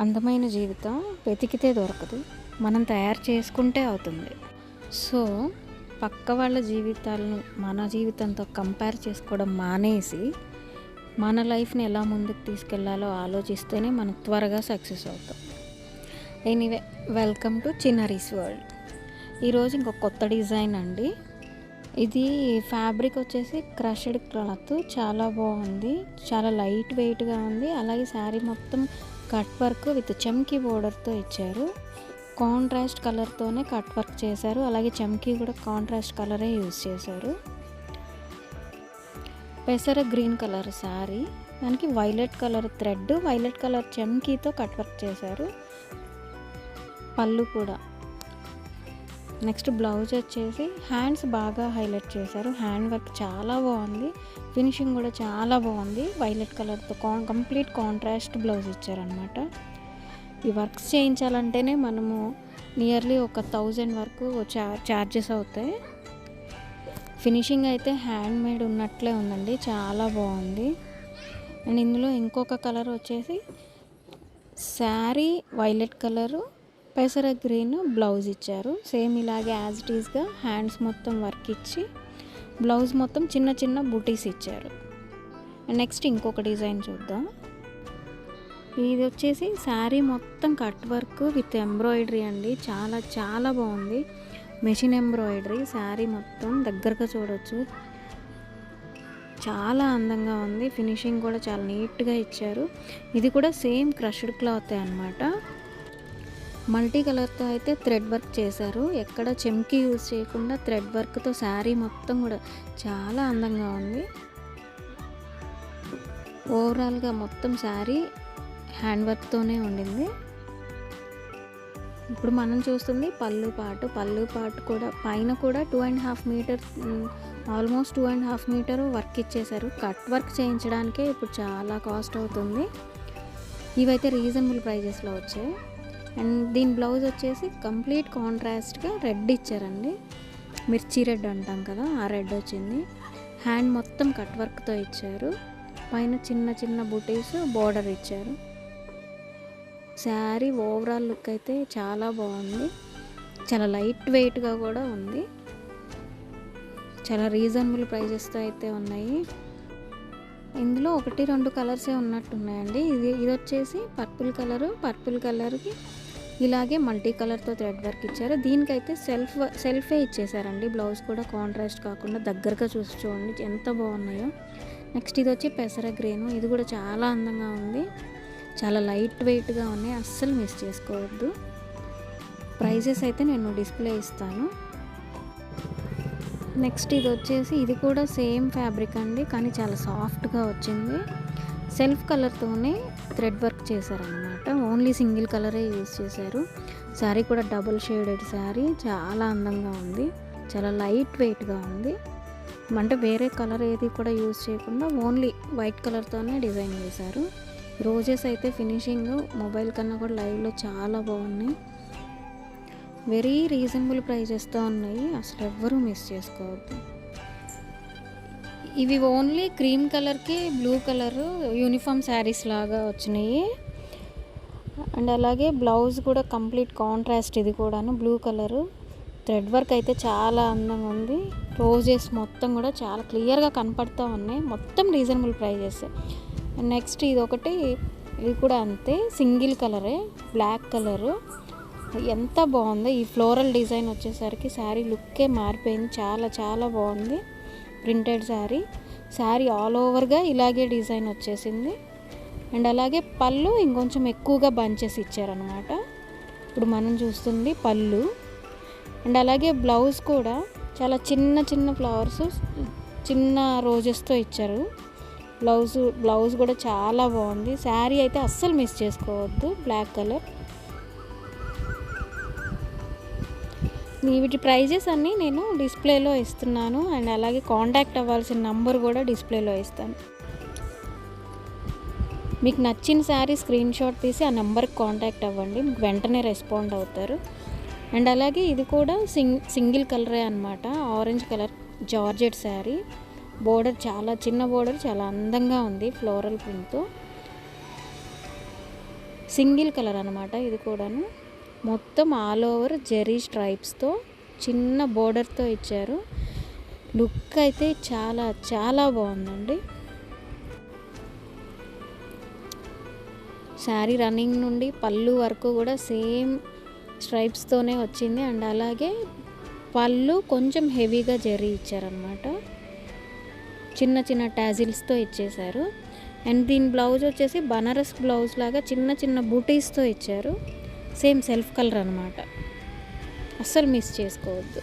అందమైన జీవితం వెతికితే దొరకదు, మనం తయారు చేసుకుంటే అవుతుంది. సో పక్క వాళ్ళ జీవితాలను మన జీవితంతో కంపేర్ చేసుకోవడం మానేసి మన లైఫ్ని ఎలా ముందుకు తీసుకెళ్లాలో ఆలోచిస్తేనే మనం త్వరగా సక్సెస్ అవుతాం. Anyway, welcome to Chinnari's world. ఈరోజు ఇంకొక కొత్త డిజైన్ అండి. ఇది ఫ్యాబ్రిక్ వచ్చేసి క్రష్డ్ క్లాత్, చాలా బాగుంది, చాలా లైట్ వెయిట్గా ఉంది. అలాగే శారీ మొత్తం కట్ వర్క్ విత్ చమ్కీ బోర్డర్తో ఇచ్చారు. కాంట్రాస్ట్ కలర్తోనే కట్ వర్క్ చేశారు. అలాగే చమ్కీ కూడా కాంట్రాస్ట్ కలరే యూజ్ చేశారు. పెసర గ్రీన్ కలర్ శారీ, దానికి violet colour thread, violet colour చమ్కీతో కట్ వర్క్ చేశారు. పళ్ళు కూడా. నెక్స్ట్ బ్లౌజ్ వచ్చేసి హ్యాండ్స్ బాగా హైలైట్ చేశారు. హ్యాండ్ వర్క్ చాలా బాగుంది, ఫినిషింగ్ కూడా చాలా బాగుంది. వైలెట్ కలర్తో కంప్లీట్ కాంట్రాస్ట్ బ్లౌజ్ ఇచ్చారనమాట. ఈ వర్క్స్ చేయించాలంటేనే మనము నియర్లీ ఒక 1000 వరకు చార్జెస్ అవుతాయి. ఫినిషింగ్ అయితే హ్యాండ్ మేడ్ ఉన్నట్లే ఉందండి, చాలా బాగుంది. అండ్ ఇందులో ఇంకొక కలర్ వచ్చేసి శారీ వైలెట్ కలరు, పెసర గ్రీన్ బ్లౌజ్ ఇచ్చారు. సేమ్ ఇలాగే యాజ్ ఇట్ ఈస్గా హ్యాండ్స్ మొత్తం వర్క్ ఇచ్చి బ్లౌజ్ మొత్తం చిన్న చిన్న బూటీస్ ఇచ్చారు. నెక్స్ట్ ఇంకొక డిజైన్ చూద్దాం. ఇది వచ్చేసి శారీ మొత్తం కట్ వర్క్ విత్ ఎంబ్రాయిడరీ అండి, చాలా చాలా బాగుంది. మెషిన్ ఎంబ్రాయిడరీ శారీ మొత్తం దగ్గరగా చూడొచ్చు, చాలా అందంగా ఉంది. ఫినిషింగ్ కూడా చాలా నీట్గా ఇచ్చారు. ఇది కూడా సేమ్ క్రష్డ్ క్లాత్ అన్నమాట. మల్టీ కలర్తో అయితే థ్రెడ్ వర్క్ చేశారు. ఎక్కడ చెమ్కి యూజ్ చేయకుండా థ్రెడ్ వర్క్తో శారీ మొత్తం కూడా చాలా అందంగా ఉంది. ఓవరాల్గా మొత్తం శారీ హ్యాండ్ వర్క్తోనే ఉండింది. ఇప్పుడు మనం చూస్తుంది పళ్ళు పాటు కూడా పైన కూడా 2.5 మీటర్, ఆల్మోస్ట్ 2.5 మీటర్ వర్క్ ఇచ్చేశారు. కట్ వర్క్ చేయించడానికే ఇప్పుడు చాలా కాస్ట్ అవుతుంది. ఇవైతే రీజనబుల్ ప్రైజెస్లో వచ్చాయి. అండ్ దీని బ్లౌజ్ వచ్చేసి కంప్లీట్ కాంట్రాస్ట్గా రెడ్ ఇచ్చారండి, మిర్చి రెడ్ అంటాం కదా, ఆ రెడ్ వచ్చింది. హ్యాండ్ మొత్తం కట్ వర్క్తో ఇచ్చారు. పైన చిన్న చిన్న బూటీస్ బోర్డర్ ఇచ్చారు. శారీ ఓవరాల్ లుక్ అయితే చాలా బాగుంది, చాలా లైట్ వెయిట్గా కూడా ఉంది. చాలా రీజనబుల్ ప్రైజెస్తో అయితే ఉన్నాయి. ఇందులో 1-2 కలర్సే ఉన్నట్టున్నాయండి. ఇది వచ్చేసి పర్పుల్ కలర్కి ఇలాగే మల్టీ కలర్తో థ్రెడ్ వర్క్ ఇచ్చారు. దీనికైతే సెల్ఫే ఇచ్చేసారండి. బ్లౌజ్ కూడా కాంట్రాస్ట్ కాకుండా దగ్గరగా చూసి చూడండి ఎంత బాగున్నాయో. నెక్స్ట్ ఇది వచ్చి పెసర గ్రీన్, ఇది కూడా చాలా అందంగా ఉంది, చాలా లైట్ వెయిట్గా ఉన్నాయి, అస్సలు మిస్ చేసుకోవద్దు. ప్రైజెస్ అయితే నేను డిస్ప్లే ఇస్తాను. నెక్స్ట్ ఇది వచ్చేసి ఇది కూడా సేమ్ ఫ్యాబ్రిక్ అండి, కానీ చాలా సాఫ్ట్గా వచ్చింది. సెల్ఫ్ కలర్తోనే థ్రెడ్ వర్క్ చేశారనమాట. ఓన్లీ సింగిల్ కలరే యూజ్ చేశారు. శారీ కూడా డబుల్ షేడెడ్ శారీ, చాలా అందంగా ఉంది, చాలా లైట్ వెయిట్గా ఉంది. అంటే వేరే కలర్ ఏది కూడా యూజ్ చేయకుండా ఓన్లీ వైట్ కలర్తోనే డిజైన్ చేశారు. రోజెస్ అయితే ఫినిషింగ్ మొబైల్ కన్నా కూడా లైవ్లో చాలా బాగున్నాయి. వెరీ రీజనబుల్ ప్రైజెస్తో ఉన్నాయి, అసలు ఎవ్వరూ మిస్ చేసుకోవద్దు. ఇవి ఓన్లీ క్రీమ్ కలర్కి బ్లూ కలర్ యూనిఫామ్ శారీస్ లాగా వచ్చినాయి. అండ్ అలాగే బ్లౌజ్ కూడా కంప్లీట్ కాంట్రాస్ట్, ఇది కూడాను బ్లూ కలరు. థ్రెడ్ వర్క్ అయితే చాలా అందంగా ఉంది. రోజెస్ మొత్తం కూడా చాలా క్లియర్గా కనపడుతూ ఉన్నాయి. మొత్తం రీజనబుల్ ప్రైజెస్. నెక్స్ట్ ఇది కూడా అంతే, సింగిల్ కలరే, బ్లాక్ కలరు. ఎంత బాగుందో ఈ ఫ్లోరల్ డిజైన్ వచ్చేసరికి శారీ లుక్కే మారిపోయింది, చాలా చాలా బాగుంది. ప్రింటెడ్ శారీ ఆల్ ఓవర్గా ఇలాగే డిజైన్ వచ్చేసింది. అండ్ అలాగే పళ్ళు ఇంకొంచెం ఎక్కువగా బంచెస్ ఇచ్చారనమాట. ఇప్పుడు మనం చూస్తుంది పళ్ళు. అండ్ అలాగే బ్లౌజ్ కూడా చాలా చిన్న చిన్న ఫ్లవర్స్, చిన్న రోజెస్తో ఇచ్చారు. బ్లౌజ్ కూడా చాలా బాగుంది. శారీ అయితే అస్సలు మిస్ చేసుకోవద్దు, బ్లాక్ కలర్. వీటి ప్రైజెస్ అన్నీ నేను డిస్ప్లేలో ఇస్తున్నాను. అండ్ అలాగే కాంటాక్ట్ అవ్వాల్సిన నంబర్ కూడా డిస్ప్లేలో ఇస్తాను. మీకు నచ్చిన శారీ స్క్రీన్ షాట్ తీసి ఆ నెంబర్కి కాంటాక్ట్ అవ్వండి, మీకు వెంటనే రెస్పాండ్ అవుతారు. అండ్ అలాగే ఇది కూడా సింగిల్ కలరే అనమాట, orange colour georgette sari. Border చాలా చిన్న బోర్డర్, చాలా అందంగా ఉంది ఫ్లోరల్ ప్రింట్తో. సింగిల్ కలర్ అనమాట ఇది కూడాను. మొత్తం ఆల్ ఓవర్ జెరీ స్ట్రైప్స్తో చిన్న బోర్డర్తో ఇచ్చారు. లుక్ అయితే చాలా చాలా బాగుందండి. శారీ రన్నింగ్ నుండి పళ్ళు వరకు కూడా సేమ్ స్ట్రైప్స్తోనే వచ్చింది. అండ్ అలాగే పళ్ళు కొంచెం హెవీగా జరీ ఇచ్చారనమాట. చిన్న చిన్న టాజిల్స్తో ఇచ్చేశారు. అండ్ దీని బ్లౌజ్ వచ్చేసి బనారస్ బ్లౌజ్ లాగా చిన్న చిన్న బూటీస్తో ఇచ్చారు. సేమ్ సెల్ఫ్ కలర్ అనమాట. అస్సలు మిస్ చేసుకోవద్దు.